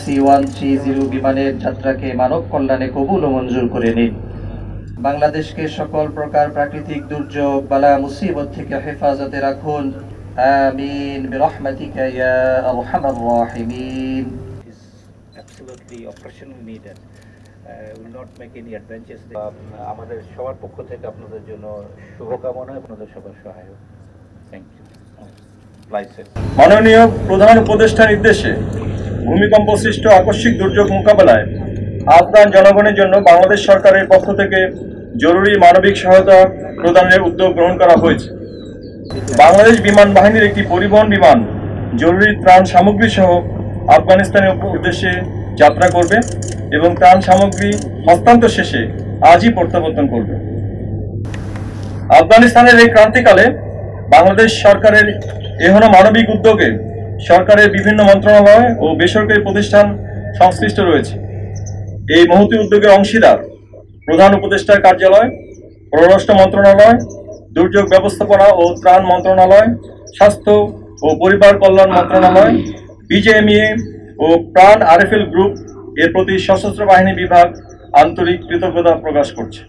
C-130 বিমানের যাত্রাকে মানব কল্যাণে কবুল ও মঞ্জুর করে নিন। বাংলাদেশকে সকল প্রকার প্রাকৃতিক দুর্যোগ বালা মুসিবত থেকে হেফাজতে রাখুন। আমিন বিরহমাতিকা ইয়া আরহামার রাহিমিন। Absolutely operational needed. Will not make any advances. আমাদের সবার পক্ষ থেকে আপনাদের জন্য শুভকামনা, আপনাদের সবার সহায়ক। Thank you. মাননীয় প্রধান উপদেষ্টার নির্দেশে ভূমিকম্প সৃষ্ট আকস্মিক দুর্যোগ মোকাবেলায় আফগান জনগণের জন্য বাংলাদেশ সরকারের পক্ষ থেকে জরুরি মানবিক সহায়তা প্রদানের উদ্যোগ গ্রহণ করা হয়েছে। বাংলাদেশ বিমান বাহিনীর একটি পরিবহন বিমান জরুরি ত্রাণ সামগ্রী সহ আফগানিস্তানের উদ্দেশ্যে যাত্রা করবে এবং ত্রাণ সামগ্রী হস্তান্তর শেষে আজই প্রত্যাবর্তন করবে। আফগানিস্তানের এই ক্রান্তিকালে বাংলাদেশ সরকারের এখনো মানবিক উদ্যোগে সরকারের বিভিন্ন মন্ত্রণালয় ও বেসরকারি প্রতিষ্ঠান সংশ্লিষ্ট রয়েছে। এই মহতী উদ্যোগের অংশীদার প্রধান উপদেষ্টার কার্যালয়, পররাষ্ট্র মন্ত্রণালয়, দুর্যোগ ব্যবস্থাপনা ও ত্রাণ মন্ত্রণালয়, স্বাস্থ্য ও পরিবার কল্যাণ মন্ত্রণালয়, বিজেএমইএ ও প্রাণ আরএফএল গ্রুপ এর প্রতি সশস্ত্র বাহিনী বিভাগ আন্তরিক কৃতজ্ঞতা প্রকাশ করছে।